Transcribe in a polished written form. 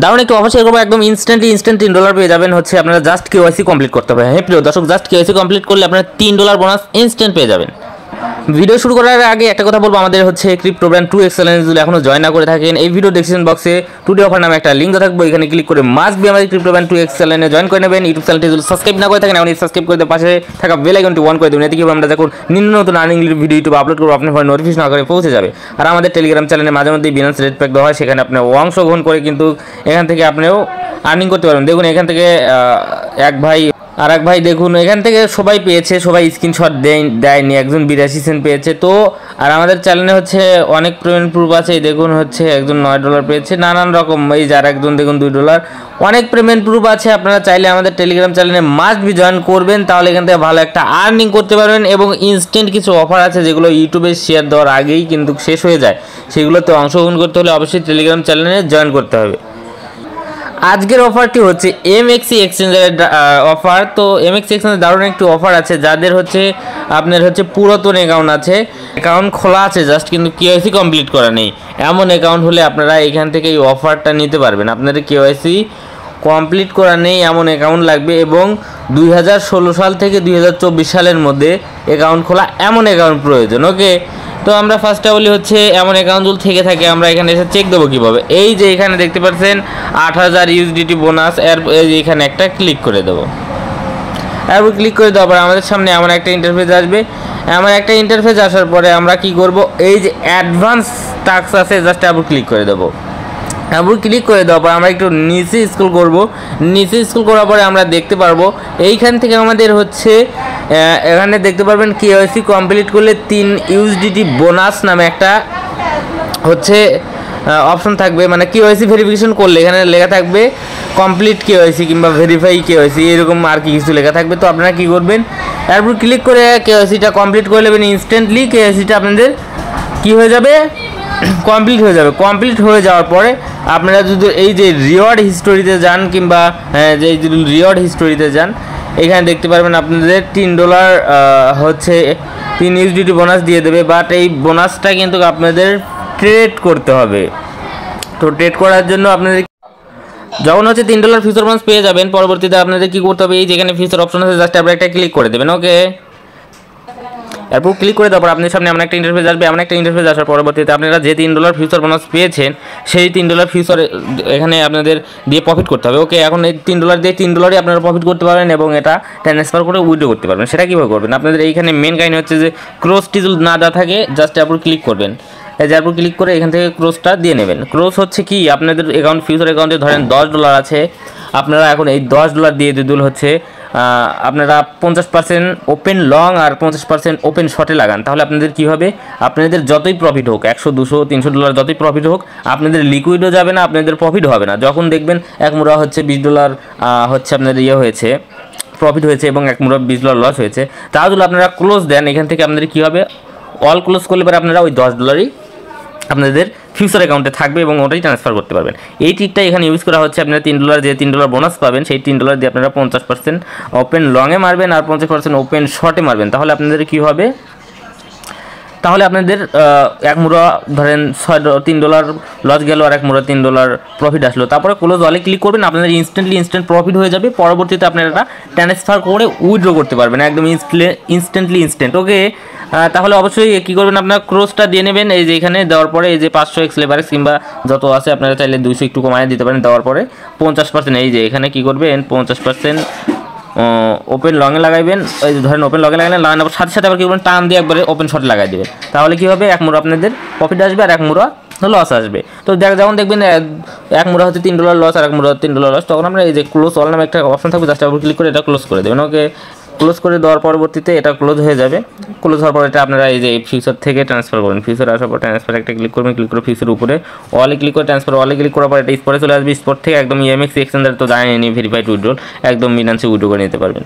দারুণ একটু offer share করবো, একদম ইনস্ট্যান্ট $3 পেয়ে যাবেন। হচ্ছে আপনারা জাস্ট কেওয়াইসি কমপ্লিট করতে হবে। হ্যাঁ প্রিয় দর্শক, জাস্ট কেওয়াইসি কমপ্লিট করলে আপনারা $3 বোনাস ইনস্ট্যান্ট পেয়ে যাবেন। ভিডিও শুরু করার আগে একটা কথা বলবো, আমাদের হচ্ছে ক্রিপ্টো ব্র্যান্ড 2x চ্যানেল যদি এখনো জয়েন না করে থাকেন, এই ভিডিও ডেসক্রিপশন বক্সে টুডে অফার নামে একটা লিঙ্ক থাকবে, এখানে ক্লিক করে মাস্ট বি আমাদের ক্রিপ্টো ব্র্যান্ড 2x চ্যানেলে জয়েন করে নেবেন। ইউটিউব চ্যানেলটি যদি সাবস্ক্রাইব না করে থাকেন এখন সাবস্ক্রাইব করে পাশে থাকা বেল আইকনটি অন করে দেবেন। এতে কি আমরা যখন নিত্য নতুন আর্নিং ভিডিও ইউটিউব আপলোড করবো আপনার ফোনে নোটিফিকেশন আকারে পৌঁছে যাবে। আর আমাদের টেলিগ্রাম চ্যানেলে মাঝে মধ্যে বিনান্স রেট প্যাক দেওয়া হয়, সেখানে আপনি অংশগ্রহণ করে কিন্তু এখান থেকে আপনিও আর্নিং করতে পারবেন। দেখুন এখান থেকে এক ভাই দেখুন এখান থেকে সবাই পেয়েছে, সবাই স্ক্রিনশট দেয়নি, একজন 82 সেন্ট পেয়েছে। তো আর আমাদের চ্যানেলে হচ্ছে অনেক পেমেন্ট প্রুফ আছে, দেখুন হচ্ছে একজন $9 পেয়েছে, নানান রকম, এই যার একজন দেখুন $2, অনেক পেমেন্ট প্রুফ আছে। আপনারা চাইলে আমাদের টেলিগ্রাম চ্যানেলে মাস্ট বি জয়েন করবেন, তাহলে এখান থেকে ভালো একটা আর্নিং করতে পারবেন। এবং ইনস্ট্যান্ট কিছু অফার আছে যেগুলো ইউটিউবে শেয়ার দেওয়ার আগেই কিন্তু শেষ হয়ে যায়, সেগুলোতে অংশগ্রহণ করতে হলে অবশ্যই টেলিগ্রাম চ্যানেলে জয়েন করতে হবে। আজকের অফারটি হচ্ছে এমএক্সি এক্সচেঞ্জের অফার। তো এমএক্সি এক্সচেঞ্জের দারুণ একটি অফার আছে, যাদের হচ্ছে আপনার হচ্ছে পুরাতন অ্যাকাউন্ট আছে, অ্যাকাউন্ট খোলা আছে জাস্ট কিন্তু কেওয়াইসি কমপ্লিট করা নেই, এমন অ্যাকাউন্ট হলে আপনারা এখান থেকে এই অফারটা নিতে পারবেন। আপনাদের কেওয়াইসি কমপ্লিট করা নেই এমন অ্যাকাউন্ট লাগবে এবং 2016 সাল থেকে 2024 সালের মধ্যে অ্যাকাউন্ট খোলা এমন অ্যাকাউন্ট প্রয়োজন। ওকে, তো আমরা ফার্স্টে বলি হচ্ছে এমন অ্যাকাউন্ট যদি থেকে থাকে আমরা এখানে এসে চেক দেবো কীভাবে। এই যে এখানে দেখতে পাচ্ছেন 8000 USDT বোনাস, এখানে একটা ক্লিক করে দেবো। এরপর ক্লিক করে দেওয়ার পরে আমাদের সামনে এমন একটা ইন্টারফেস আসবে। এমন একটা ইন্টারফেস আসার পরে আমরা কি করব, এই যে অ্যাডভান্স টাস্ক আছে জাস্ট এরপর ক্লিক করে দেবো। এরপর ক্লিক করে দেওয়ার পর আমরা একটু নিচে স্ক্রল করব। নিচে স্ক্রল করার পরে আমরা দেখতে পারবো এইখান থেকে আমাদের হচ্ছে এখানে দেখতে পারবেন কেওয়াইসি কমপ্লিট করলে 3 USDT বোনাস নামে একটা হচ্ছে অপশন থাকবে, মানে কেওয়াইসি ভেরিফিকেশন করলে এখানে লেখা থাকবে কমপ্লিট কেওয়াইসি কিংবা ভেরিফাই কেওয়াইসি, এরকম আর কি কিছু লেখা থাকবে। তো আপনারা কী করবেন, এরপর ক্লিক করে কেওয়াইসিটা কমপ্লিট করে নেবেন। ইনস্ট্যান্টলি কেওয়াইসিটা আপনাদের কী হয়ে যাবে, কমপ্লিট হয়ে যাবে। কমপ্লিট হয়ে যাওয়ার পরে আপনারা যদি এই যে রিওয়ার্ড হিস্টোরিতে যান কিংবা যে রিওয়ার্ড হিস্টোরিতে যান, এখানে দেখতে পারবেন আপনাদের $3 হচ্ছে 3 USDT বোনাস দিয়ে দেবে। বাট এই বোনাসটা কিন্তু আপনাদের ট্রেড করতে হবে। তো ট্রেড করার জন্য আপনাদের যখন হচ্ছে $3 ফিউচার বোনাস পেয়ে যাবেন, পরবর্তীতে আপনাদের কী করতে হবে, এই যেখানে ফিউচার অপশন আছে জাস্ট আপনারা একটা ক্লিক করে দেবেন। ওকে, এরপর ক্লিক করে দেওয়ার পর আপনার সামনে এমন একটা ইন্টারফেস আসবে। এমন একটা ইন্টারফেস আসার পরবর্তীতে আপনারা যে $3 ফিউচার বোনাস পেয়েছেন সেই $3 ফিউচার এখানে আপনাদের দিয়ে প্রফিট করতে হবে। ওকে, এখন এই $3 দিয়ে $3 আপনারা প্রফিট করতে পারবেন এবং এটা ট্রান্সফার করে উইথড্র করতে পারবেন। সেটা কীভাবে করবেন, আপনাদের এইখানে মেন কাহিনী হচ্ছে যে ক্রসটি যদি না দেওয়া থাকে জাস্ট এরপর ক্লিক করবেন। এরপর ক্লিক করে এখান থেকে ক্রসটা দিয়ে নেবেন। ক্রস হচ্ছে কি, আপনাদের অ্যাকাউন্ট ফিউচার অ্যাকাউন্টে ধরেন $10 আছে, আপনারা এখন এই $10 দিয়ে দিদুল হচ্ছে আপনারা 50% ওপেন লং আর 50% ওপেন শর্টে লাগান, তাহলে আপনাদের কী হবে, আপনাদের যতই প্রফিট হোক, $100, $200, $300 যতই প্রফিট হোক, আপনাদের লিকুইডও যাবে না, আপনাদের প্রফিট হবে না। যখন দেখবেন এক মুড়া হচ্ছে $20 হচ্ছে আপনাদের হয়েছে প্রফিট হয়েছে এবং এক মুড়া $20 লস হয়েছে, তাহলে আপনারা ক্লোজ দেন। এখান থেকে আপনাদের কী হবে, অল ক্লোজ করলে পরে আপনারা ওই $10 আপনাদের ফিউচার অ্যাকাউন্টে থাকবে এবং ওটাই ট্রান্সফার করতে পারবেন। এই ট্রিকটা এখানে ইউজ করা হচ্ছে। আপনারা $3 যে $3 বোনাস পাবেন সেই $3 দিয়ে আপনারা 50% ওপেন লংয়ে মারবেন আর 50% ওপেন শর্টে মারবেন। তাহলে আপনাদের কী হবে, তাহলে আপনাদের এক মুড়া ধরেন $3 লস গেল আর এক মুড়া $3 প্রফিট আসলো, তারপরে ক্লোজ অলে ক্লিক করবেন, আপনাদের ইনস্ট্যান্ট প্রফিট হয়ে যাবে। পরবর্তীতে আপনারা এটা ট্রান্সফার করে উইথড্র করতে পারবেন একদম ইনস্ট্যান্টলি। ওকে, তাহলে অবশ্যই কী করবেন, আপনার ক্রসটা দিয়ে নেবেন। এই যে এখানে দেওয়ার পরে এই যে 500x লেভারেজ কিংবা যত আছে আপনারা চাইলে 200 একটু কমায় দিতে পারেন। দেওয়ার পরে 50% এই যে এখানে কী করবেন 50% ওপেন লংয়ে লাগাইবেন। এই যে ধরেন ওপেন লংয়ে লাগালেন, লাগানোর সাথে সাথে আবার কী করবেন, টান দিয়ে একবারে ওপেন শর্টে লাগাই দেবেন। তাহলে কী হবে, এক মুড়া আপনাদের প্রফিট আসবে আর এক মুড়া লস আসবে। তো যেমন দেখবেন এক মুড়া হচ্ছে $3 লস আর এক মুড়া $3 লস, তখন আমরা এই যে ক্লোজ অল নামে একটা অপশন থাকবে জাস্ট আবার ক্লিক করে এটা ক্লোজ করে দেবেন। ওকে, ক্লোজ করে দেওয়ার পরবর্তীতে এটা ক্লোজ হয়ে যাবে। ক্লোজ হওয়ার পর এটা আপনারা এই যে ফিউচার থেকে ট্রান্সফার করবেন। ফিউচার আসার পর ট্রান্সফার একটা ক্লিক করবেন, ক্লিক করে ফিউচার উপরে অলে ক্লিক করে ট্রান্সফার অলে ক্লিক করার পর এটা স্পটে চলে আসবে। স্পট থেকে একদম এমএক্সি এক্সচেঞ্জার তো জানেনই ভেরিফাইড উইথড্রল একদম বিনান্সে উইথড্র করে নিতে পারবেন।